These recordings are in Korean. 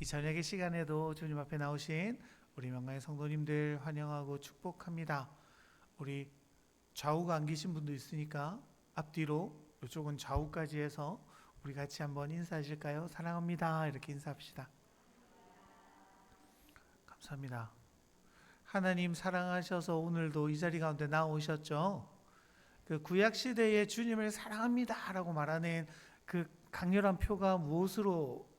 이 저녁의 시간에도 주님 앞에 나오신 우리 명강의 성도님들 환영하고 축복합니다. 우리 좌우가 안 계신 분도 있으니까 앞뒤로 이쪽은 좌우까지 해서 우리 같이 한번 인사하실까요? 사랑합니다. 이렇게 인사합시다. 감사합니다. 하나님 사랑하셔서 오늘도 이 자리 가운데 나오셨죠. 그 구약 시대에 주님을 사랑합니다라고 말하는 그 강렬한 표가 무엇으로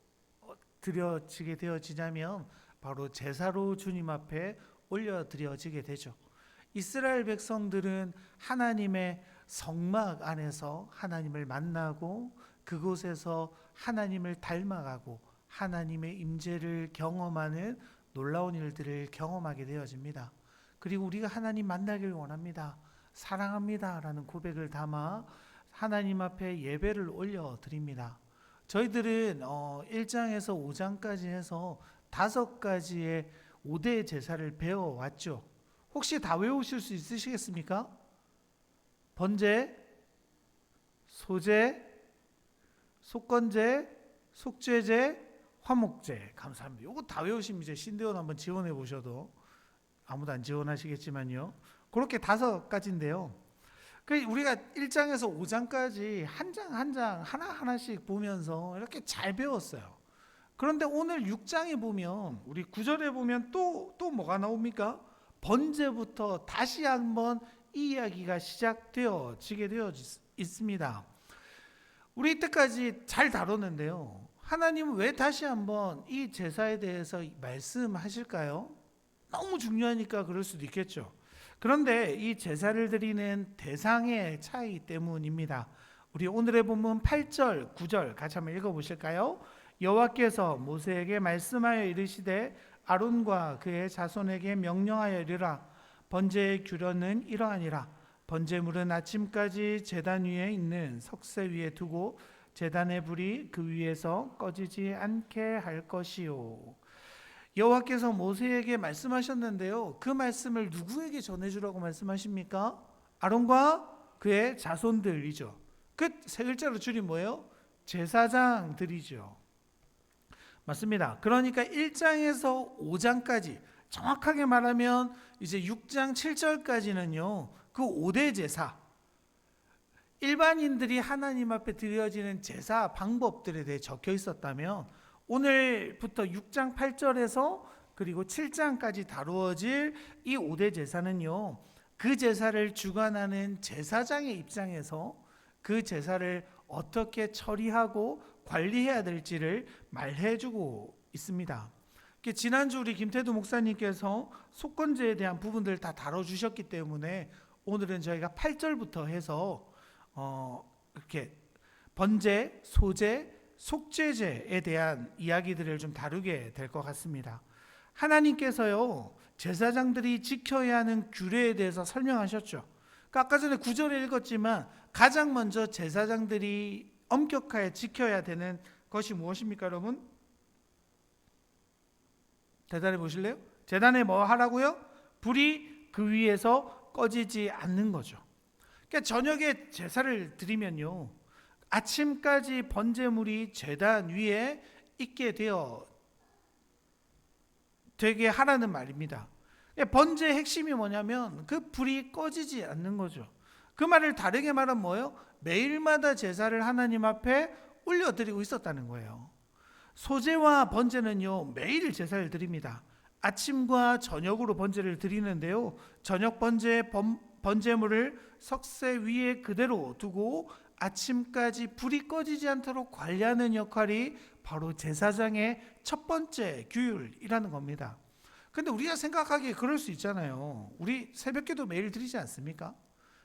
드려지게 되어지냐면 바로 제사로 주님 앞에 올려드려지게 되죠. 이스라엘 백성들은 하나님의 성막 안에서 하나님을 만나고 그곳에서 하나님을 닮아가고 하나님의 임재를 경험하는 놀라운 일들을 경험하게 되어집니다. 그리고 우리가 하나님 만나길 원합니다. 사랑합니다 라는 고백을 담아 하나님 앞에 예배를 올려드립니다. 저희들은 1장에서 5장까지 해서 5가지의 5대 제사를 배워왔죠. 혹시 다 외우실 수 있으시겠습니까? 번제, 소제, 속건제, 속죄제, 화목제. 감사합니다. 이거 다 외우시면 이제 신대원 한번 지원해 보셔도 아무도 안 지원하시겠지만요. 그렇게 5가지인데요. 우리가 1장에서 5장까지 한 장 한 장 하나하나씩 보면서 이렇게 잘 배웠어요. 그런데 오늘 6장에 보면 우리 9절에 보면 또 뭐가 나옵니까? 번제부터 다시 한번 이 이야기가 시작되어지게 되어 있습니다. 우리 이때까지 잘 다뤘는데요. 하나님은 왜 다시 한번 이 제사에 대해서 말씀하실까요? 너무 중요하니까 그럴 수도 있겠죠. 그런데 이 제사를 드리는 대상의 차이 때문입니다. 우리 오늘의 본문 8절, 9절 같이 한번 읽어보실까요? 여호와께서 모세에게 말씀하여 이르시되 아론과 그의 자손에게 명령하여 이르라. 번제의 규례는 이러하니라. 번제물은 아침까지 제단 위에 있는 석쇠 위에 두고 제단의 불이 그 위에서 꺼지지 않게 할 것이요. 여호와께서 모세에게 말씀하셨는데요. 그 말씀을 누구에게 전해주라고 말씀하십니까? 아론과 그의 자손들이죠. 그 세 글자로 줄이 뭐예요? 제사장들이죠. 맞습니다. 그러니까 1장에서 5장까지 정확하게 말하면 이제 6장 7절까지는요. 그 5대 제사, 일반인들이 하나님 앞에 드려지는 제사 방법들에 대해 적혀 있었다면 오늘부터 6장 8절에서 그리고 7장까지 다루어질 이 5대 제사는요. 그 제사를 주관하는 제사장의 입장에서 그 제사를 어떻게 처리하고 관리해야 될지를 말해주고 있습니다. 지난주 우리 김태두 목사님께서 속건제에 대한 부분들 다 다뤄주셨기 때문에 오늘은 저희가 8절부터 해서 이렇게 번제, 소제, 속죄제에 대한 이야기들을 좀 다루게 될 것 같습니다. 하나님께서요 제사장들이 지켜야 하는 규례에 대해서 설명하셨죠. 아까 전에 9절에 읽었지만 가장 먼저 제사장들이 엄격하게 지켜야 되는 것이 무엇입니까, 여러분? 대단해 보실래요? 제단에 뭐 하라고요? 불이 그 위에서 꺼지지 않는 거죠. 그러니까 저녁에 제사를 드리면요 아침까지 번제물이 제단 위에 있게 되게 하라는 말입니다. 번제의 핵심이 뭐냐면 그 불이 꺼지지 않는 거죠. 그 말을 다르게 말하면 뭐예요? 매일마다 제사를 하나님 앞에 올려드리고 있었다는 거예요. 소제와 번제는요 매일 제사를 드립니다. 아침과 저녁으로 번제를 드리는데요. 저녁 번제물을 석쇠 위에 그대로 두고 아침까지 불이 꺼지지 않도록 관리하는 역할이 바로 제사장의 첫 번째 규율이라는 겁니다. 근데 우리가 생각하기에 그럴 수 있잖아요. 우리 새벽기도 매일 드리지 않습니까?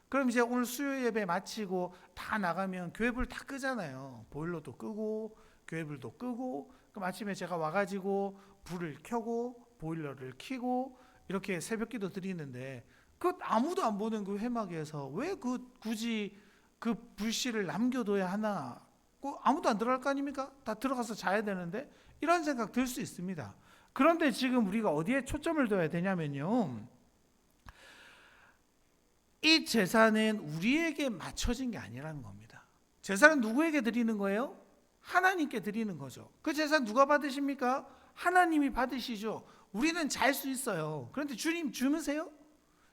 그럼 이제 오늘 수요 예배 마치고 다 나가면 교회불 다 끄잖아요. 보일러도 끄고 교회불도 끄고 그럼 아침에 제가 와가지고 불을 켜고 보일러를 켜고 이렇게 새벽기도 드리는데 그 아무도 안 보는 그 회막에서 왜 굳이 그 불씨를 남겨둬야 하나? 아무도 안 들어갈 거 아닙니까? 다 들어가서 자야 되는데 이런 생각 들 수 있습니다. 그런데 지금 우리가 어디에 초점을 둬야 되냐면요. 이 제사는 우리에게 맞춰진 게 아니라는 겁니다. 제사는 누구에게 드리는 거예요? 하나님께 드리는 거죠. 그 제사 누가 받으십니까? 하나님이 받으시죠. 우리는 잘 수 있어요. 그런데 주님 주무세요?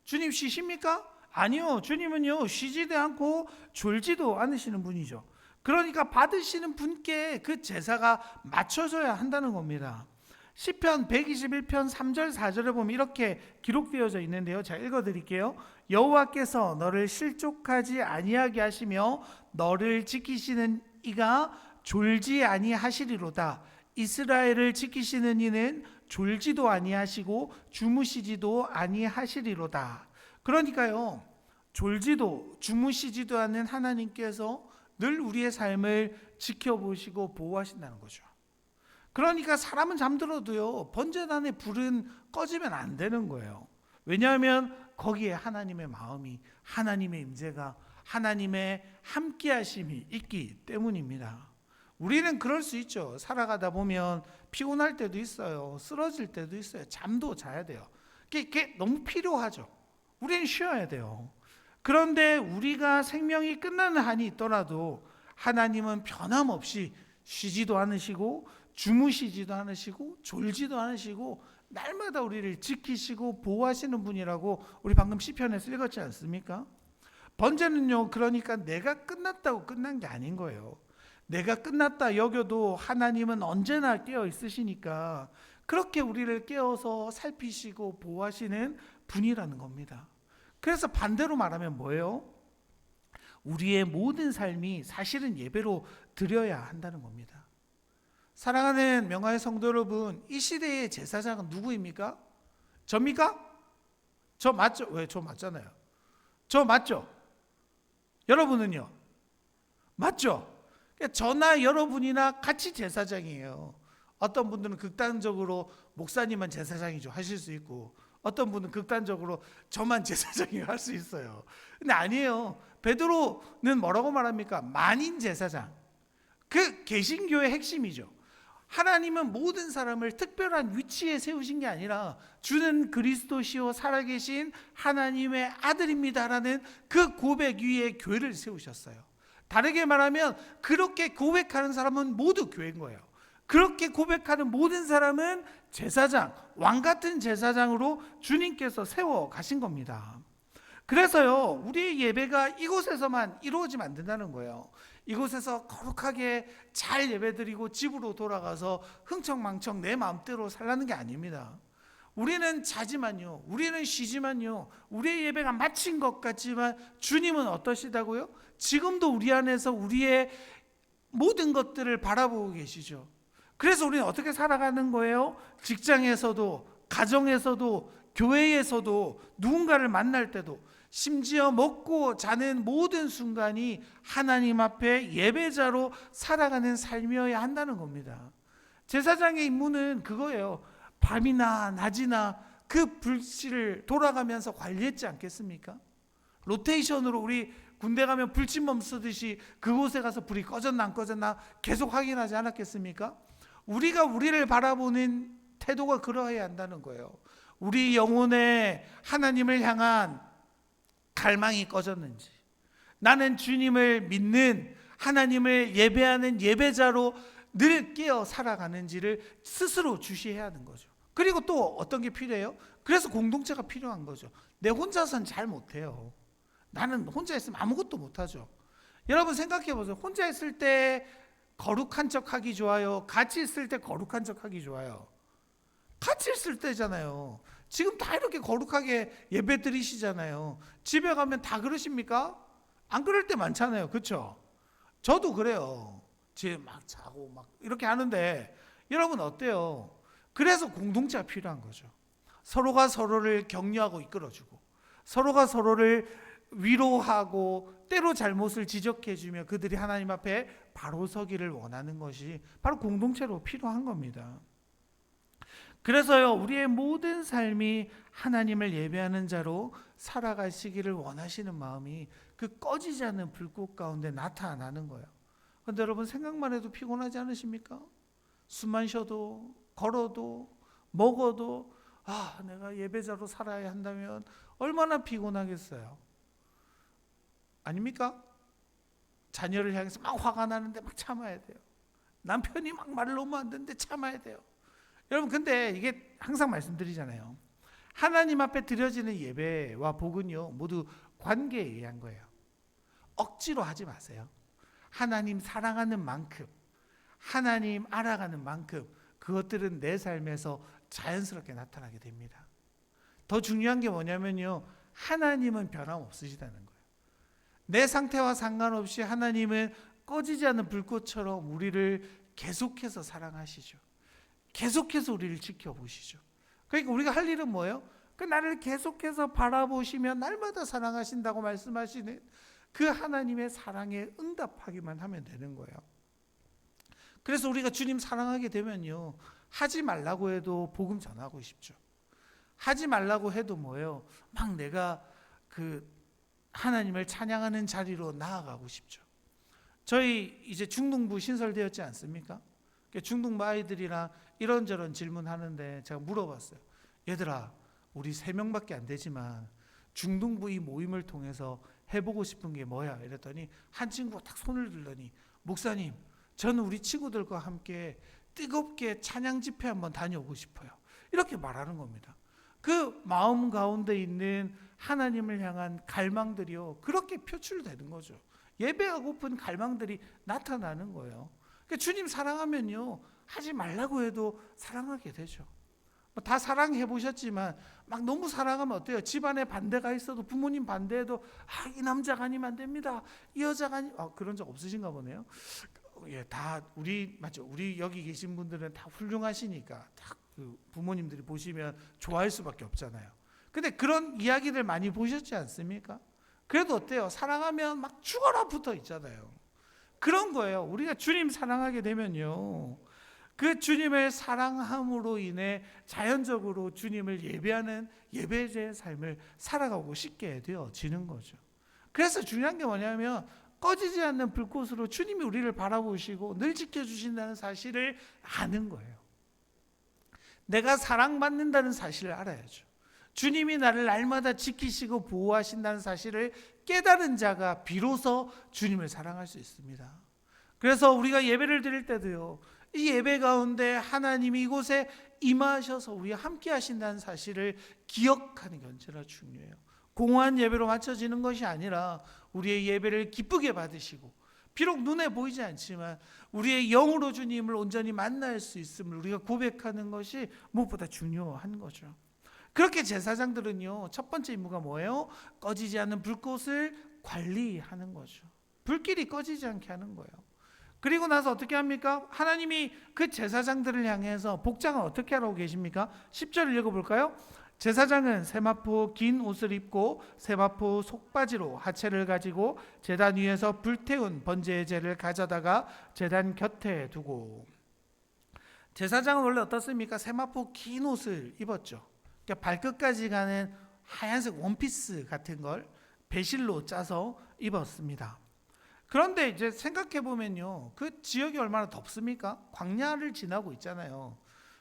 주님 쉬십니까? 아니요. 주님은요 쉬지도 않고 졸지도 않으시는 분이죠. 그러니까 받으시는 분께 그 제사가 맞춰져야 한다는 겁니다. 시편 121편 3절 4절에 보면 이렇게 기록되어져 있는데요. 제가 읽어드릴게요. 여호와께서 너를 실족하지 아니하게 하시며 너를 지키시는 이가 졸지 아니하시리로다. 이스라엘을 지키시는 이는 졸지도 아니하시고 주무시지도 아니하시리로다. 그러니까요, 졸지도 주무시지도 않는 하나님께서 늘 우리의 삶을 지켜보시고 보호하신다는 거죠. 그러니까 사람은 잠들어도요 번제단의 불은 꺼지면 안 되는 거예요. 왜냐하면 거기에 하나님의 마음이, 하나님의 임재가, 하나님의 함께하심이 있기 때문입니다. 우리는 그럴 수 있죠. 살아가다 보면 피곤할 때도 있어요. 쓰러질 때도 있어요. 잠도 자야 돼요. 그게 너무 필요하죠. 우리는 쉬어야 돼요. 그런데 우리가 생명이 끝나는 한이 있더라도 하나님은 변함없이 쉬지도 않으시고 주무시지도 않으시고 졸지도 않으시고 날마다 우리를 지키시고 보호하시는 분이라고 우리 방금 시편에서 읽었지 않습니까? 번제는요, 그러니까 내가 끝났다고 끝난 게 아닌 거예요. 내가 끝났다 여겨도 하나님은 언제나 깨어 있으시니까 그렇게 우리를 깨어서 살피시고 보호하시는 분이라는 겁니다. 그래서 반대로 말하면 뭐예요? 우리의 모든 삶이 사실은 예배로 드려야 한다는 겁니다. 사랑하는 명화의 성도 여러분, 이 시대의 제사장은 누구입니까? 접니까? 저 맞죠? 왜? 저 맞잖아요. 저 맞죠? 여러분은요? 맞죠? 저나 여러분이나 같이 제사장이에요. 어떤 분들은 극단적으로 목사님만 제사장이죠 하실 수 있고, 어떤 분은 극단적으로 저만 제사장이요 할 수 있어요. 근데 아니에요. 베드로는 뭐라고 말합니까? 만인 제사장. 그 개신교의 핵심이죠. 하나님은 모든 사람을 특별한 위치에 세우신 게 아니라 주는 그리스도시요 살아계신 하나님의 아들입니다라는 그 고백 위에 교회를 세우셨어요. 다르게 말하면 그렇게 고백하는 사람은 모두 교회인 거예요. 그렇게 고백하는 모든 사람은 제사장, 왕 같은 제사장으로 주님께서 세워 가신 겁니다. 그래서요, 우리의 예배가 이곳에서만 이루어지면 안 된다는 거예요. 이곳에서 거룩하게 잘 예배드리고 집으로 돌아가서 흥청망청 내 마음대로 살라는 게 아닙니다. 우리는 자지만요, 우리는 쉬지만요, 우리의 예배가 마친 것 같지만 주님은 어떠시다고요? 지금도 우리 안에서 우리의 모든 것들을 바라보고 계시죠. 그래서 우리는 어떻게 살아가는 거예요? 직장에서도, 가정에서도, 교회에서도, 누군가를 만날 때도, 심지어 먹고 자는 모든 순간이 하나님 앞에 예배자로 살아가는 삶이어야 한다는 겁니다. 제사장의 임무는 그거예요. 밤이나 낮이나 그 불씨를 돌아가면서 관리했지 않겠습니까? 로테이션으로 우리 군대 가면 불침범 쓰듯이 그곳에 가서 불이 꺼졌나 안 꺼졌나 계속 확인하지 않았겠습니까? 우리가 우리를 바라보는 태도가 그러해야 한다는 거예요. 우리 영혼에 하나님을 향한 갈망이 꺼졌는지, 나는 주님을 믿는, 하나님을 예배하는 예배자로 늘 깨어 살아가는지를 스스로 주시해야 하는 거죠. 그리고 또 어떤 게 필요해요? 그래서 공동체가 필요한 거죠. 내 혼자서는 잘 못해요. 나는 혼자 있으면 아무것도 못하죠. 여러분 생각해 보세요. 혼자 있을 때 거룩한 척 하기 좋아요? 같이 있을 때 거룩한 척 하기 좋아요? 같이 있을 때잖아요. 지금 다 이렇게 거룩하게 예배 드리시잖아요. 집에 가면 다 그러십니까? 안 그럴 때 많잖아요. 그렇죠? 저도 그래요. 집에 막 자고 막 이렇게 하는데 여러분 어때요? 그래서 공동체가 필요한 거죠. 서로가 서로를 격려하고 이끌어주고, 서로가 서로를 위로하고 때로 잘못을 지적해주며 그들이 하나님 앞에 바로 서기를 원하는 것이 바로 공동체로 필요한 겁니다. 그래서요, 우리의 모든 삶이 하나님을 예배하는 자로 살아가시기를 원하시는 마음이 그 꺼지지 않는 불꽃 가운데 나타나는 거예요. 그런데 여러분 생각만 해도 피곤하지 않으십니까? 숨만 쉬어도, 걸어도, 먹어도 내가 예배자로 살아야 한다면 얼마나 피곤하겠어요. 아닙니까? 자녀를 향해서 막 화가 나는데 막 참아야 돼요. 남편이 막 말을 너무 안 듣는데 참아야 돼요. 여러분 근데 이게 항상 말씀드리잖아요. 하나님 앞에 드려지는 예배와 복은요 모두 관계에 의한 거예요. 억지로 하지 마세요. 하나님 사랑하는 만큼, 하나님 알아가는 만큼 그것들은 내 삶에서 자연스럽게 나타나게 됩니다. 더 중요한 게 뭐냐면요, 하나님은 변함없으시다는 거예요. 내 상태와 상관없이 하나님은 꺼지지 않는 불꽃처럼 우리를 계속해서 사랑하시죠. 계속해서 우리를 지켜보시죠. 그러니까 우리가 할 일은 뭐예요? 그 나를 계속해서 바라보시며 날마다 사랑하신다고 말씀하시는 그 하나님의 사랑에 응답하기만 하면 되는 거예요. 그래서 우리가 주님 사랑하게 되면요, 하지 말라고 해도 복음 전하고 싶죠. 하지 말라고 해도 뭐예요? 막 내가 그 하나님을 찬양하는 자리로 나아가고 싶죠. 저희 이제 중등부 신설되었지 않습니까? 중등부 아이들이랑 이런저런 질문하는데 제가 물어봤어요. 얘들아, 우리 3명밖에 안 되지만 중등부 이 모임을 통해서 해보고 싶은 게 뭐야? 이랬더니 한 친구가 딱 손을 들더니, 목사님, 저는 우리 친구들과 함께 뜨겁게 찬양 집회 한번 다녀오고 싶어요. 이렇게 말하는 겁니다. 그 마음 가운데 있는 하나님을 향한 갈망들이요, 그렇게 표출되는 거죠. 예배하고픈 갈망들이 나타나는 거예요. 그러니까 주님 사랑하면요, 하지 말라고 해도 사랑하게 되죠. 다 사랑해 보셨지만 막 너무 사랑하면 어때요? 집안에 반대가 있어도 부모님 반대해도 이 남자가 아니면 안 됩니다, 이 여자가 그런 적 없으신가 보네요. 예, 다 우리 맞죠? 우리 여기 계신 분들은 다 훌륭하시니까 딱 그 부모님들이 보시면 좋아할 수밖에 없잖아요. 근데 그런 이야기들 많이 보셨지 않습니까? 그래도 어때요? 사랑하면 막 죽어라 붙어 있잖아요. 그런 거예요. 우리가 주님 사랑하게 되면요, 그 주님을 사랑함으로 인해 자연적으로 주님을 예배하는 예배자의 삶을 살아가고 싶게 되어지는 거죠. 그래서 중요한 게 뭐냐면 꺼지지 않는 불꽃으로 주님이 우리를 바라보시고 늘 지켜주신다는 사실을 아는 거예요. 내가 사랑받는다는 사실을 알아야죠. 주님이 나를 날마다 지키시고 보호하신다는 사실을 깨달은 자가 비로소 주님을 사랑할 수 있습니다. 그래서 우리가 예배를 드릴 때도요, 이 예배 가운데 하나님이 이곳에 임하셔서 우리와 함께 하신다는 사실을 기억하는 게 언제나 중요해요. 공허한 예배로 맞춰지는 것이 아니라 우리의 예배를 기쁘게 받으시고, 비록 눈에 보이지 않지만 우리의 영으로 주님을 온전히 만날 수 있음을 우리가 고백하는 것이 무엇보다 중요한 거죠. 그렇게 제사장들은요, 첫 번째 임무가 뭐예요? 꺼지지 않는 불꽃을 관리하는 거죠. 불길이 꺼지지 않게 하는 거예요. 그리고 나서 어떻게 합니까? 하나님이 그 제사장들을 향해서 복장을 어떻게 하라고 계십니까? 10절을 읽어볼까요? 제사장은 세마포 긴 옷을 입고 세마포 속바지로 하체를 가지고 제단 위에서 불태운 번제의 재를 가져다가 제단 곁에 두고. 제사장은 원래 어떻습니까? 세마포 긴 옷을 입었죠. 그러니까 발끝까지 가는 하얀색 원피스 같은 걸 배실로 짜서 입었습니다. 그런데 이제 생각해 보면요, 그 지역이 얼마나 덥습니까? 광야를 지나고 있잖아요.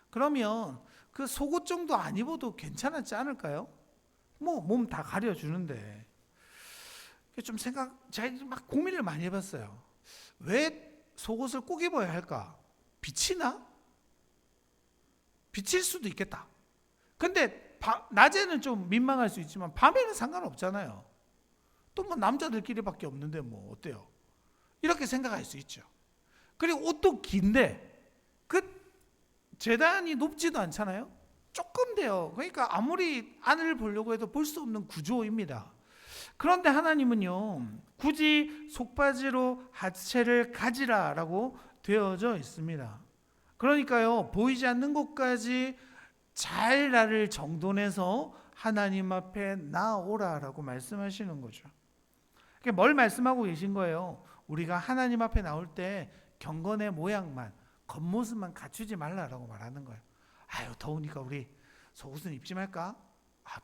그러면 그 속옷 정도 안 입어도 괜찮았지 않을까요? 뭐 몸 다 가려주는데. 제가 막 고민을 많이 해봤어요. 왜 속옷을 꼭 입어야 할까? 비치나? 비칠 수도 있겠다. 근데 낮에는 좀 민망할 수 있지만 밤에는 상관없잖아요. 또 뭐 남자들끼리밖에 없는데 뭐 어때요? 이렇게 생각할 수 있죠. 그리고 옷도 긴데 그 제단이 높지도 않잖아요. 조금 돼요. 그러니까 아무리 안을 보려고 해도 볼 수 없는 구조입니다. 그런데 하나님은요, 굳이 속바지로 하체를 가지라라고 되어져 있습니다. 그러니까요, 보이지 않는 곳까지 잘 나를 정돈해서 하나님 앞에 나오라라고 말씀하시는 거죠. 뭘 말씀하고 계신 거예요? 우리가 하나님 앞에 나올 때 경건의 모양만, 겉모습만 갖추지 말라라고 말하는 거예요. 더우니까 우리 속옷은 입지 말까?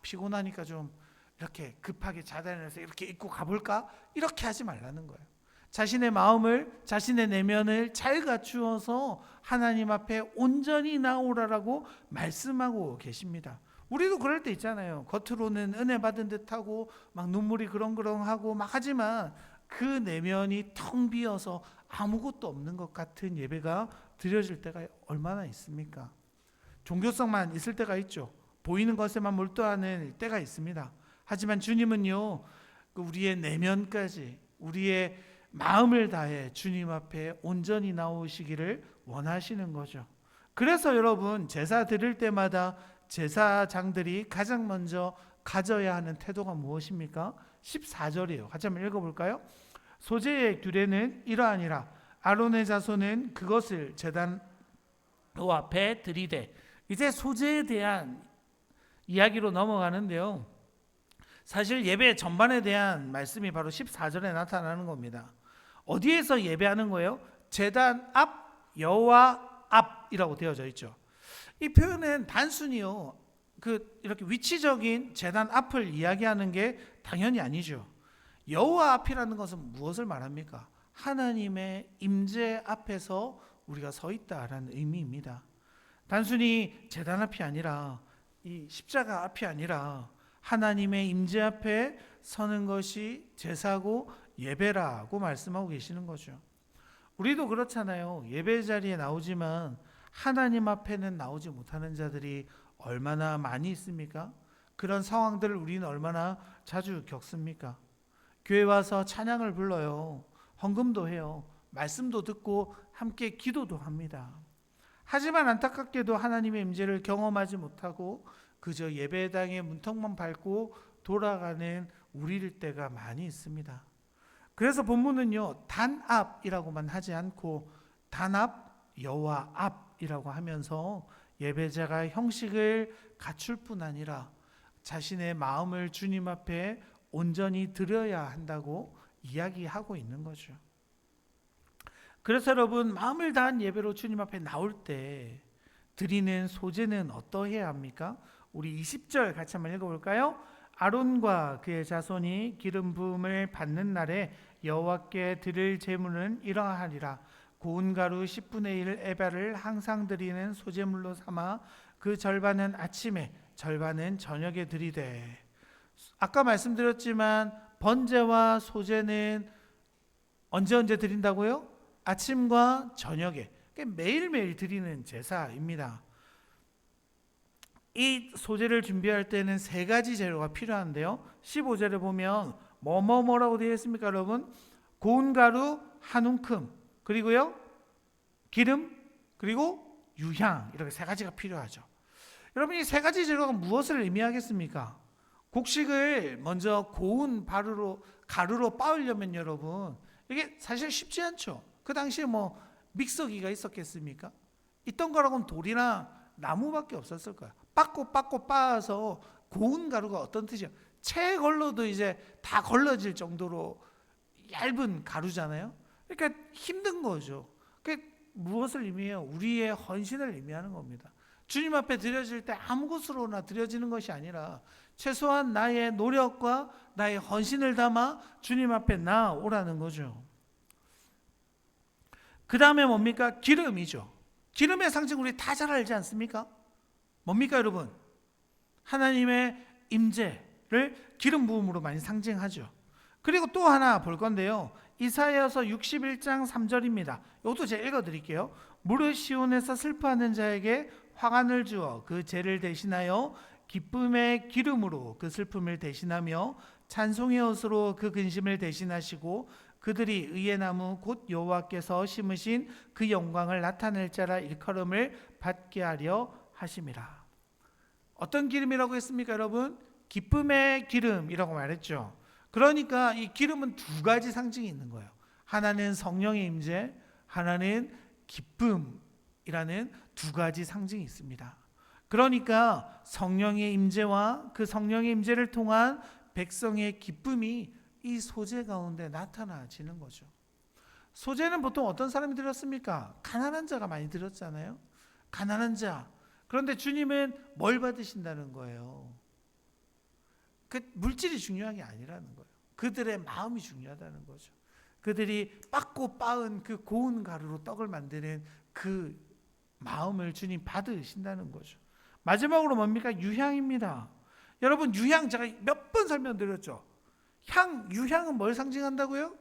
피곤하니까 좀 이렇게 급하게 자단해서 이렇게 입고 가볼까? 이렇게 하지 말라는 거예요. 자신의 마음을, 자신의 내면을 잘 갖추어서 하나님 앞에 온전히 나오라라고 말씀하고 계십니다. 우리도 그럴 때 있잖아요. 겉으로는 은혜 받은 듯하고 막 눈물이 그렁그렁하고 막 하지만 그 내면이 텅 비어서 아무것도 없는 것 같은 예배가 드려질 때가 얼마나 있습니까? 종교성만 있을 때가 있죠. 보이는 것에만 몰두하는 때가 있습니다. 하지만 주님은요, 우리의 내면까지 우리의 마음을 다해 주님 앞에 온전히 나오시기를 원하시는 거죠. 그래서 여러분, 제사 드릴 때마다 제사장들이 가장 먼저 가져야 하는 태도가 무엇입니까? 14절이에요. 같이 한번 읽어볼까요? 소제의 규례는 이러하니라. 아론의 자손은 그것을 제단 앞에 드리되. 이제 소제에 대한 이야기로 넘어가는데요, 사실 예배 전반에 대한 말씀이 바로 14절에 나타나는 겁니다. 어디에서 예배하는 거예요? 제단 앞, 여호와 앞이라고 되어져 있죠. 이 표현은 단순히요, 이렇게 위치적인 제단 앞을 이야기하는 게 당연히 아니죠. 여호와 앞이라는 것은 무엇을 말합니까? 하나님의 임재 앞에서 우리가 서 있다라는 의미입니다. 단순히 제단 앞이 아니라, 이 십자가 앞이 아니라 하나님의 임재 앞에 서는 것이 제사고 예배라고 말씀하고 계시는 거죠. 우리도 그렇잖아요. 예배 자리에 나오지만 하나님 앞에는 나오지 못하는 자들이 얼마나 많이 있습니까? 그런 상황들을 우리는 얼마나 자주 겪습니까? 교회 와서 찬양을 불러요. 헌금도 해요. 말씀도 듣고 함께 기도도 합니다. 하지만 안타깝게도 하나님의 임재를 경험하지 못하고 그저 예배당의 문턱만 밟고 돌아가는 우리일 때가 많이 있습니다. 그래서 본문은요, 단앞이라고만 하지 않고 단앞, 여호와 앞이라고 하면서 예배자가 형식을 갖출 뿐 아니라 자신의 마음을 주님 앞에 온전히 드려야 한다고 이야기하고 있는 거죠. 그래서 여러분, 마음을 다한 예배로 주님 앞에 나올 때 드리는 소제는 어떠해야 합니까? 우리 20절 같이 한번 읽어볼까요? 아론과 그의 자손이 기름 부음을 받는 날에 여호와께 드릴 제물은 이러하리라. 고운 가루 10분의 1 에바를 항상 드리는 소제물로 삼아 그 절반은 아침에 절반은 저녁에 드리되. 아까 말씀드렸지만 번제와 소제는 언제 드린다고요? 아침과 저녁에, 매일매일 드리는 제사입니다. 이 소제를 준비할 때는 세 가지 재료가 필요한데요, 15절에 보면 뭐라고 되어 있습니까 여러분? 고운 가루 한 움큼, 그리고요 기름, 그리고 유향, 이렇게 세 가지가 필요하죠. 여러분, 이 세 가지 재료가 무엇을 의미하겠습니까? 곡식을 먼저 고운 가루로 빻으려면 여러분, 이게 사실 쉽지 않죠. 그 당시에 믹서기가 있었겠습니까? 있던 거라고는 돌이나 나무밖에 없었을 거야. 빻고 빻아서 고운 가루가 어떤 뜻이야? 채 걸러도 이제 다 걸러질 정도로 얇은 가루잖아요. 그러니까 힘든 거죠. 그게 무엇을 의미해요? 우리의 헌신을 의미하는 겁니다. 주님 앞에 드려질 때 아무 곳으로나 드려지는 것이 아니라 최소한 나의 노력과 나의 헌신을 담아 주님 앞에 나오라는 거죠. 그 다음에 뭡니까? 기름이죠. 기름의 상징 우리 다 잘 알지 않습니까? 뭡니까 여러분? 하나님의 임재를 기름 부음으로 많이 상징하죠. 그리고 또 하나 볼 건데요, 이사야서 61장 3절입니다. 이것도 제가 읽어드릴게요. 무릇 시온에서 슬퍼하는 자에게 화관을 주어 그 죄를 대신하여 기쁨의 기름으로 그 슬픔을 대신하며 찬송의 옷으로 그 근심을 대신하시고 그들이 의의 나무 곧 여호와께서 심으신 그 영광을 나타낼 자라 일컬음을 받게 하려 하심이라. 어떤 기름이라고 했습니까 여러분? 기쁨의 기름이라고 말했죠. 그러니까 이 기름은 두 가지 상징이 있는 거예요. 하나는 성령의 임재, 하나는 기쁨이라는 두 가지 상징이 있습니다. 그러니까 성령의 임재와 그 성령의 임재를 통한 백성의 기쁨이 이 소제 가운데 나타나지는 거죠. 소제는 보통 어떤 사람이 드렸습니까? 가난한 자가 많이 드렸잖아요. 가난한 자. 그런데 주님은 뭘 받으신다는 거예요? 그 물질이 중요한 게 아니라는 거예요. 그들의 마음이 중요하다는 거죠. 그들이 빻고 빻은 그 고운 가루로 떡을 만드는 그 마음을 주님 받으신다는 거죠. 마지막으로 뭡니까? 유향입니다. 여러분, 유향 제가 몇 번 설명드렸죠. 유향은 뭘 상징한다고요?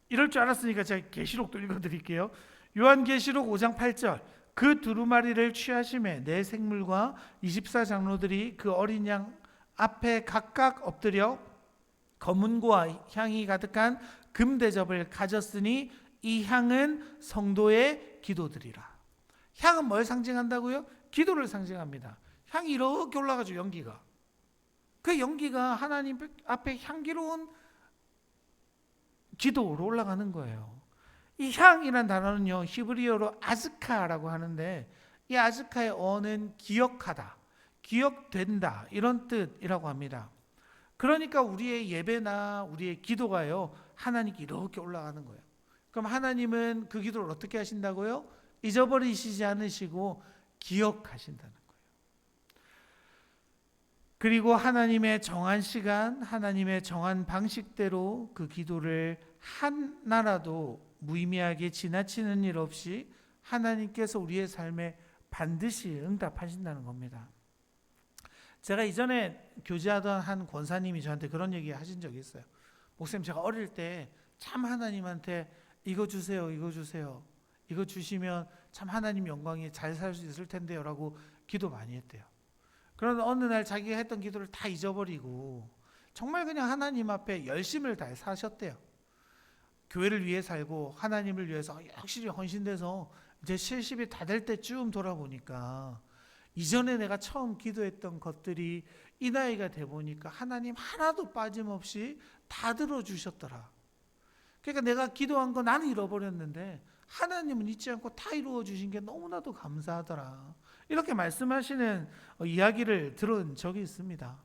이럴 줄 알았으니까 제가 계시록도 읽어드릴게요. 요한계시록 5장 8절. 그 두루마리를 취하심에 네 생물과 24장로들이 그 어린 양 앞에 각각 엎드려 검은고와 향이 가득한 금대접을 가졌으니 이 향은 성도의 기도들이라. 향은 뭘 상징한다고요? 기도를 상징합니다. 향이 이렇게 올라가죠. 연기가. 그 연기가 하나님 앞에 향기로운 기도로 올라가는 거예요. 이 향이란 단어는요, 히브리어로 아즈카라고 하는데, 이 아즈카의 어는 기억하다, 기억된다, 이런 뜻이라고 합니다. 그러니까 우리의 예배나 우리의 기도가요, 하나님께 이렇게 올라가는 거예요. 그럼 하나님은 그 기도를 어떻게 하신다고요? 잊어버리시지 않으시고 기억하신다는 거예요. 그리고 하나님의 정한 시간, 하나님의 정한 방식대로 그 기도를 하나라도 무의미하게 지나치는 일 없이 하나님께서 우리의 삶에 반드시 응답하신다는 겁니다. 제가 이전에 교제하던 한 권사님이 저한테 그런 얘기 하신 적이 있어요. 목사님, 제가 어릴 때 참 하나님한테 이거 주세요, 이거 주세요, 이거 주시면 참 하나님 영광이 잘 살 수 있을 텐데요 라고 기도 많이 했대요. 그런데 어느 날 자기가 했던 기도를 다 잊어버리고 정말 그냥 하나님 앞에 열심을 다해 사셨대요. 교회를 위해 살고 하나님을 위해서 확실히 헌신돼서 이제 70이 다 될 때쯤 돌아보니까 이전에 내가 처음 기도했던 것들이 이 나이가 돼 보니까 하나님 하나도 빠짐없이 다 들어주셨더라. 그러니까 내가 기도한 거 나는 잃어버렸는데 하나님은 잊지 않고 다 이루어 주신 게 너무나도 감사하더라. 이렇게 말씀하시는 이야기를 들은 적이 있습니다.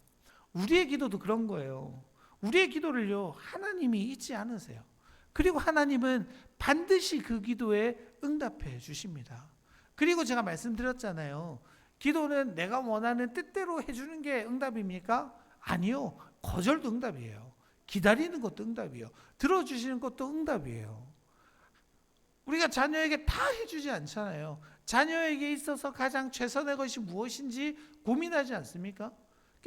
우리의 기도도 그런 거예요. 우리의 기도를요, 하나님이 잊지 않으세요. 그리고 하나님은 반드시 그 기도에 응답해 주십니다. 그리고 제가 말씀드렸잖아요. 기도는 내가 원하는 뜻대로 해주는 게 응답입니까? 아니요. 거절도 응답이에요. 기다리는 것도 응답이에요. 들어주시는 것도 응답이에요. 우리가 자녀에게 다 해주지 않잖아요. 자녀에게 있어서 가장 최선의 것이 무엇인지 고민하지 않습니까?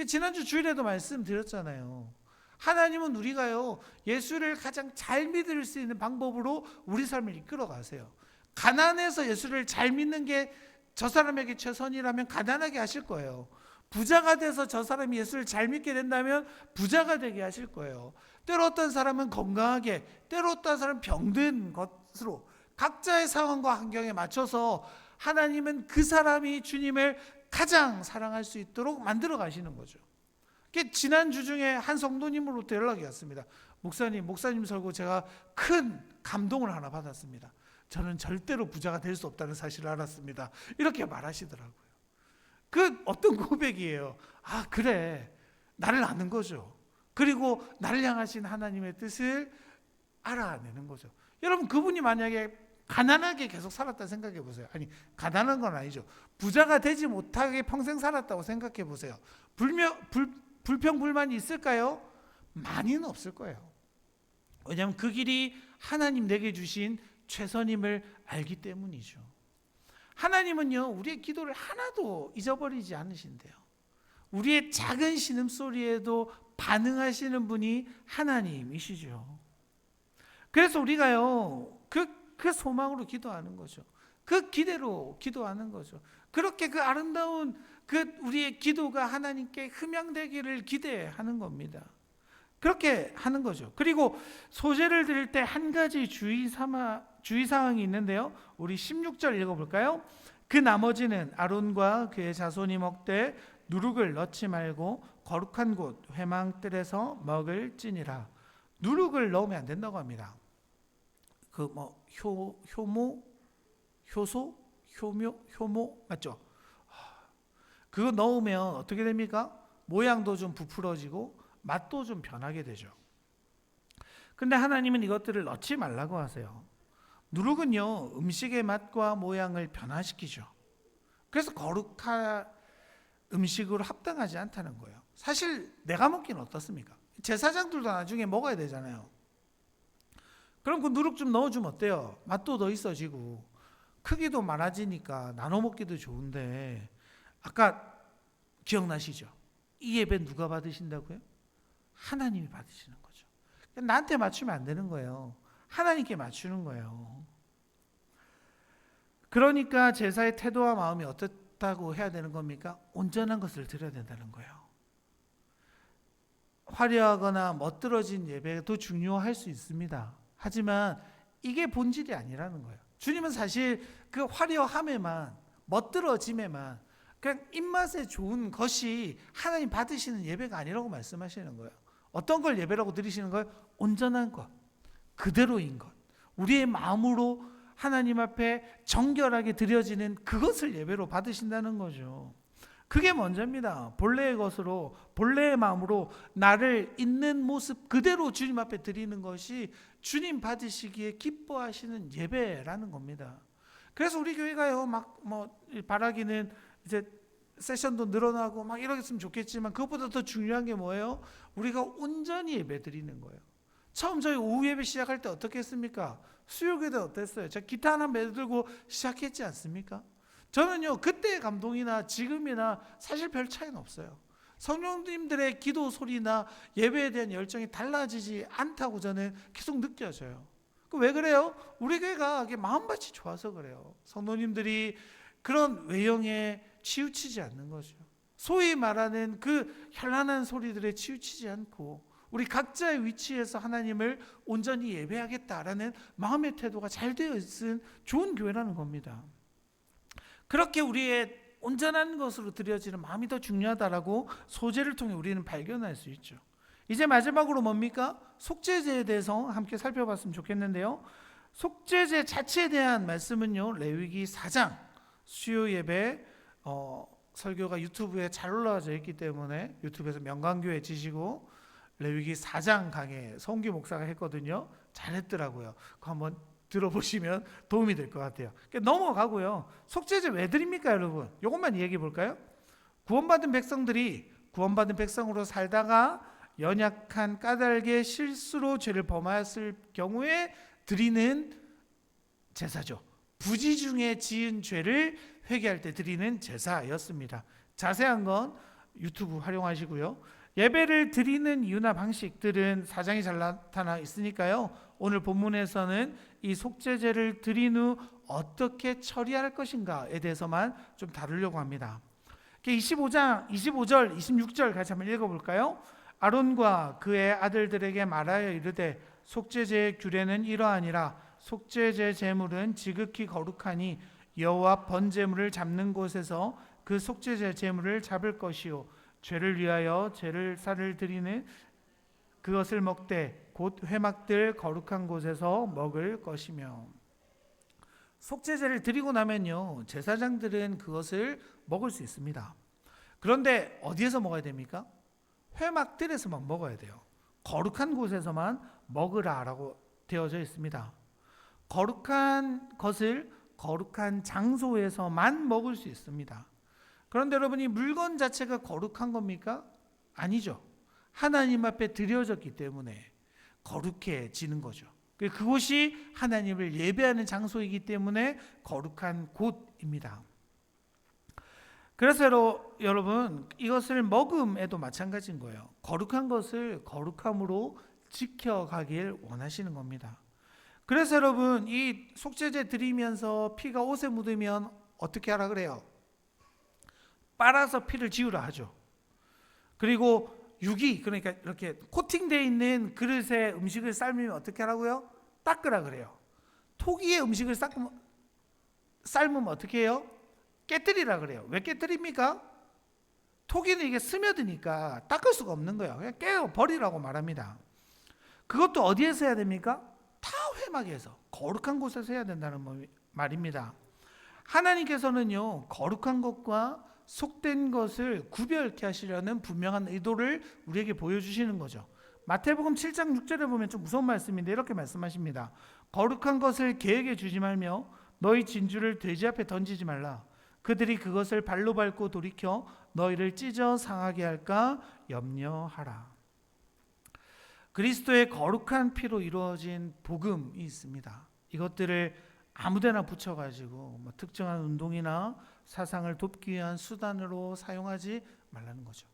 지난주 주일에도 말씀드렸잖아요. 하나님은 우리가요, 예수를 가장 잘 믿을 수 있는 방법으로 우리 삶을 이끌어 가세요. 가난해서 예수를 잘 믿는 게 저 사람에게 최선이라면 가난하게 하실 거예요. 부자가 돼서 저 사람이 예수를 잘 믿게 된다면 부자가 되게 하실 거예요. 때로 어떤 사람은 건강하게, 때로 어떤 사람은 병든 것으로 각자의 상황과 환경에 맞춰서 하나님은 그 사람이 주님을 가장 사랑할 수 있도록 만들어 가시는 거죠. 지난주 중에 한 성도님으로부터 연락이 왔습니다. 목사님 설교 제가 큰 감동을 하나 받았습니다. 저는 절대로 부자가 될 수 없다는 사실을 알았습니다. 이렇게 말하시더라고요. 그 어떤 고백이에요. 아, 그래. 나를 아는 거죠. 그리고 나를 향하신 하나님의 뜻을 알아내는 거죠. 여러분, 그분이 만약에 가난하게 계속 살았다 생각해 보세요. 아니, 가난한 건 아니죠. 부자가 되지 못하게 평생 살았다고 생각해 보세요. 불평불만이 있을까요? 많이는 없을 거예요. 왜냐하면 그 길이 하나님 내게 주신 최선임을 알기 때문이죠. 하나님은요, 우리의 기도를 하나도 잊어버리지 않으신대요. 우리의 작은 신음소리에도 반응하시는 분이 하나님이시죠. 그래서 우리가요, 그 소망으로 기도하는 거죠. 그 기대로 기도하는 거죠. 그렇게 그 아름다운 우리의 기도가 하나님께 흠양되기를 기대하는 겁니다. 그렇게 하는 거죠. 그리고 소제를 드릴 때 한 가지 주의사항이 있는데요. 우리 16절 읽어볼까요? 그 나머지는 아론과 그의 자손이 먹되 누룩을 넣지 말고 거룩한 곳 회망뜰에서 먹을지니라. 누룩을 넣으면 안 된다고 합니다. 효모 맞죠? 그거 넣으면 어떻게 됩니까? 모양도 좀 부풀어지고 맛도 좀 변하게 되죠. 근데 하나님은 이것들을 넣지 말라고 하세요. 누룩은요, 음식의 맛과 모양을 변화시키죠. 그래서 거룩한 음식으로 합당하지 않다는 거예요. 사실 내가 먹기는 어떻습니까? 제사장들도 나중에 먹어야 되잖아요. 그럼 그 누룩 좀 넣어주면 어때요? 맛도 더 있어지고 크기도 많아지니까 나눠 먹기도 좋은데, 아까 기억나시죠? 이 예배 누가 받으신다고요? 하나님이 받으시는 거죠. 나한테 맞추면 안 되는 거예요. 하나님께 맞추는 거예요. 그러니까 제사의 태도와 마음이 어떻다고 해야 되는 겁니까? 온전한 것을 드려야 된다는 거예요. 화려하거나 멋들어진 예배도 중요할 수 있습니다. 하지만 이게 본질이 아니라는 거예요. 주님은 사실 그 화려함에만, 멋들어짐에만, 그냥 입맛에 좋은 것이 하나님 받으시는 예배가 아니라고 말씀하시는 거예요. 어떤 걸 예배라고 드리시는 거예요? 온전한 것, 그대로인 것, 우리의 마음으로 하나님 앞에 정결하게 드려지는 그것을 예배로 받으신다는 거죠. 그게 먼저입니다. 본래의 것으로, 본래의 마음으로 나를 있는 모습 그대로 주님 앞에 드리는 것이 주님 받으시기에 기뻐하시는 예배라는 겁니다. 그래서 우리 교회가요, 바라기는 이제 세션도 늘어나고 막 이러겠으면 좋겠지만, 그것보다 더 중요한 게 뭐예요? 우리가 온전히 예배 드리는 거예요. 처음 저희 오후 예배 시작할 때 어떻게 했습니까? 수요교회 어땠어요? 제가 기타 하나 매들고 시작했지 않습니까? 저는요, 그때의 감동이나 지금이나 사실 별 차이는 없어요. 성령님들의 기도 소리나 예배에 대한 열정이 달라지지 않다고 저는 계속 느껴져요. 왜 그래요? 우리 교회가 마음밭이 좋아서 그래요. 성도님들이 그런 외형에 치우치지 않는 거죠. 소위 말하는 그 현란한 소리들에 치우치지 않고 우리 각자의 위치에서 하나님을 온전히 예배하겠다라는 마음의 태도가 잘 되어 있은 좋은 교회라는 겁니다. 그렇게 우리의 온전한 것으로 드려지는 마음이 더 중요하다라고 소제를 통해 우리는 발견할 수 있죠. 이제 마지막으로 뭡니까? 속죄제에 대해서 함께 살펴봤으면 좋겠는데요. 속죄제 자체에 대한 말씀은요, 레위기 4장 수요 예배 설교가 유튜브에 잘 올라와져 있기 때문에 유튜브에서 명강교회 치시고 레위기 4장 강해 성기 목사가 했거든요. 잘했더라고요. 그거 한번 들어보시면 도움이 될 것 같아요. 넘어가고요. 속죄제 왜 드립니까, 여러분? 이것만 얘기해 볼까요? 구원받은 백성들이 구원받은 백성으로 살다가 연약한 까닭의 실수로 죄를 범하였을 경우에 드리는 제사죠. 부지 중에 지은 죄를 회개할 때 드리는 제사였습니다. 자세한 건 유튜브 활용하시고요. 예배를 드리는 이유나 방식들은 사장이 잘 나타나 있으니까요. 오늘 본문에서는 이 속죄제를 드린 후 어떻게 처리할 것인가에 대해서만 좀 다루려고 합니다. 25장 25절 26절 같이 한번 읽어볼까요? 아론과 그의 아들들에게 말하여 이르되 속죄제의 규례는 이러하니라. 속죄제 제물은 지극히 거룩하니 여호와 번제물을 잡는 곳에서 그 속죄제 제물을 잡을 것이요 죄를 위하여 죄를 살을 드리는 그것을 먹되 곧 회막들 거룩한 곳에서 먹을 것이며. 속죄제를 드리고 나면요, 제사장들은 그것을 먹을 수 있습니다. 그런데 어디에서 먹어야 됩니까? 회막들에서만 먹어야 돼요. 거룩한 곳에서만 먹으라라고 되어져 있습니다. 거룩한 것을 거룩한 장소에서만 먹을 수 있습니다. 그런데 여러분, 이 물건 자체가 거룩한 겁니까? 아니죠. 하나님 앞에 드려졌기 때문에 거룩해지는 거죠. 그곳이 하나님을 예배하는 장소이기 때문에 거룩한 곳입니다. 그래서 여러분, 이것을 먹음에도 마찬가지인 거예요. 거룩한 것을 거룩함으로 지켜가길 원하시는 겁니다. 그래서 여러분, 이 속죄제 드리면서 피가 옷에 묻으면 어떻게 하라 그래요? 빨아서 피를 지우라 하죠. 그리고 유기, 그러니까 이렇게 코팅되어 있는 그릇에 음식을 삶으면 어떻게 하라고요? 닦으라 그래요. 토기에 음식을 삶으면 어떻게 해요? 깨뜨리라 그래요. 왜 깨뜨립니까? 토기는 이게 스며드니까 닦을 수가 없는 거예요. 그냥 깨어 버리라고 말합니다. 그것도 어디에서 해야 됩니까? 다 회막에서, 거룩한 곳에서 해야 된다는 말입니다. 하나님께서는요, 거룩한 것과 속된 것을 구별케 하시려는 분명한 의도를 우리에게 보여주시는 거죠. 마태복음 7장 6절에 보면 좀 무서운 말씀인데 이렇게 말씀하십니다. 거룩한 것을 개에게 주지 말며 너희 진주를 돼지 앞에 던지지 말라. 그들이 그것을 발로 밟고 돌이켜 너희를 찢어 상하게 할까 염려하라. 그리스도의 거룩한 피로 이루어진 복음이 있습니다. 이것들을 아무데나 붙여가지고 특정한 운동이나 사상을 돕기 위한 수단으로 사용하지 말라는 거죠.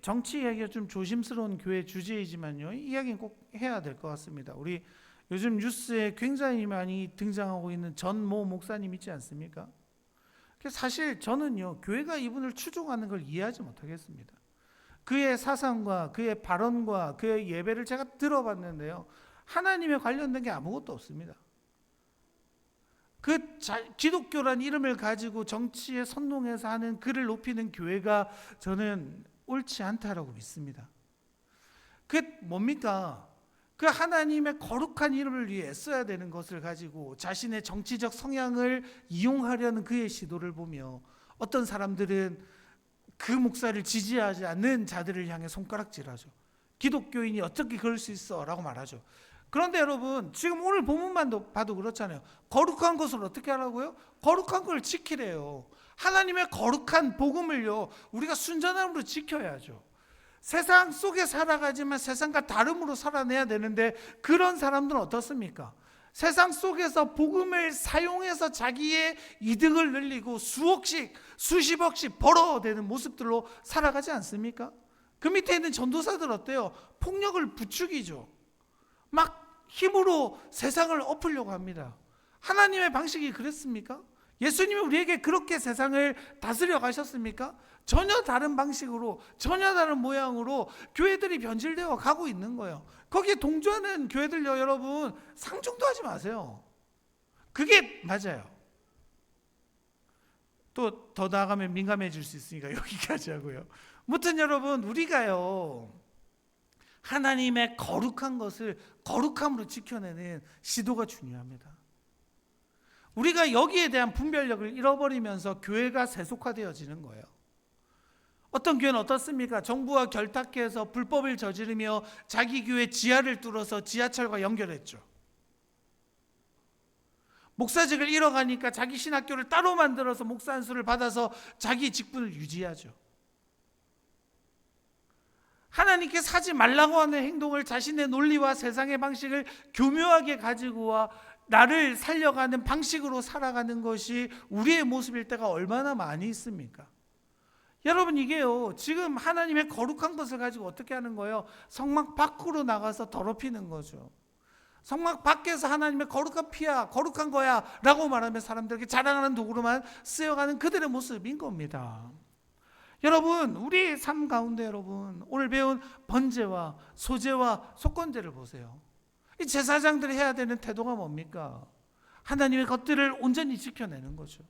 정치 이야기가 좀 조심스러운 교회 주제이지만요, 이 이야기는 꼭 해야 될 것 같습니다. 우리 요즘 뉴스에 굉장히 많이 등장하고 있는 전모 목사님 있지 않습니까? 사실 저는요, 교회가 이분을 추종하는 걸 이해하지 못하겠습니다. 그의 사상과 그의 발언과 그의 예배를 제가 들어봤는데요, 하나님에 관련된 게 아무것도 없습니다. 기독교란 이름을 가지고 정치에 선동해서 하는 그를 높이는 교회가 저는 옳지 않다라고 믿습니다. 그게 뭡니까? 그 하나님의 거룩한 이름을 위해 써야 되는 것을 가지고 자신의 정치적 성향을 이용하려는 그의 시도를 보며 어떤 사람들은 그 목사를 지지하지 않는 자들을 향해 손가락질하죠. 기독교인이 어떻게 그럴 수 있어? 라고 말하죠. 그런데 여러분, 지금 오늘 본문만 봐도 그렇잖아요. 거룩한 것을 어떻게 하라고요? 거룩한 걸 지키래요. 하나님의 거룩한 복음을요, 우리가 순전함으로 지켜야죠. 세상 속에 살아가지만 세상과 다름으로 살아내야 되는데, 그런 사람들은 어떻습니까? 세상 속에서 복음을 사용해서 자기의 이득을 늘리고 수억씩 수십억씩 벌어대는 모습들로 살아가지 않습니까? 그 밑에 있는 전도사들 어때요? 폭력을 부추기죠. 막 힘으로 세상을 엎으려고 합니다. 하나님의 방식이 그랬습니까? 예수님이 우리에게 그렇게 세상을 다스려 가셨습니까? 전혀 다른 방식으로, 전혀 다른 모양으로 교회들이 변질되어 가고 있는 거예요. 거기에 동조하는 교회들요, 여러분, 상종도 하지 마세요. 그게 맞아요. 또 더 나아가면 민감해질 수 있으니까 여기까지 하고요. 무튼 여러분, 우리가요, 하나님의 거룩한 것을 거룩함으로 지켜내는 시도가 중요합니다. 우리가 여기에 대한 분별력을 잃어버리면서 교회가 세속화되어지는 거예요. 어떤 교회는 어떻습니까? 정부와 결탁해서 불법을 저지르며 자기 교회 지하를 뚫어서 지하철과 연결했죠. 목사직을 잃어가니까 자기 신학교를 따로 만들어서 목사 안수를 받아서 자기 직분을 유지하죠. 하나님께서 하지 말라고 하는 행동을 자신의 논리와 세상의 방식을 교묘하게 가지고 와 나를 살려가는 방식으로 살아가는 것이 우리의 모습일 때가 얼마나 많이 있습니까? 여러분, 이게요, 지금 하나님의 거룩한 것을 가지고 어떻게 하는 거예요? 성막 밖으로 나가서 더럽히는 거죠. 성막 밖에서 하나님의 거룩한 피야, 거룩한 거야 라고 말하며 사람들에게 자랑하는 도구로만 쓰여가는 그들의 모습인 겁니다. 여러분, 우리 삶 가운데 여러분, 오늘 배운 번제와 소제와 속건제를 보세요. 이 제사장들이 해야 되는 태도가 뭡니까? 하나님의 것들을 온전히 지켜내는 거죠.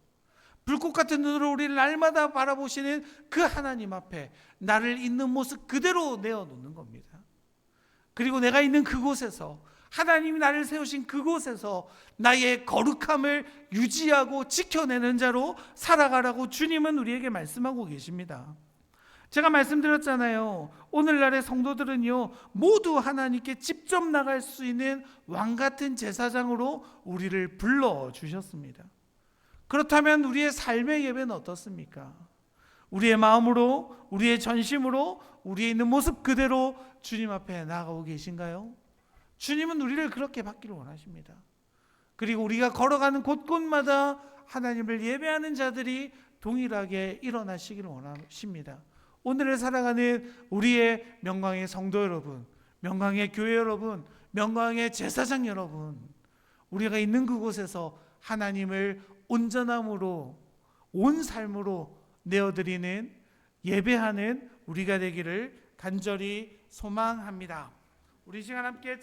불꽃 같은 눈으로 우리를 날마다 바라보시는 그 하나님 앞에 나를 있는 모습 그대로 내어놓는 겁니다. 그리고 내가 있는 그곳에서, 하나님이 나를 세우신 그곳에서 나의 거룩함을 유지하고 지켜내는 자로 살아가라고 주님은 우리에게 말씀하고 계십니다. 제가 말씀드렸잖아요. 오늘날의 성도들은요, 모두 하나님께 직접 나갈 수 있는 왕같은 제사장으로 우리를 불러주셨습니다. 그렇다면 우리의 삶의 예배는 어떻습니까? 우리의 마음으로, 우리의 전심으로, 우리의 있는 모습 그대로 주님 앞에 나아가고 계신가요? 주님은 우리를 그렇게 받기를 원하십니다. 그리고 우리가 걸어가는 곳곳마다 하나님을 예배하는 자들이 동일하게 일어나시기를 원하십니다. 오늘을 살아가는 우리의 명광의 성도 여러분, 명광의 교회 여러분, 명광의 제사장 여러분, 우리가 있는 그곳에서 하나님을 온전함으로, 온 삶으로 내어드리는, 예배하는 우리가 되기를 간절히 소망합니다. 우리 시간 함께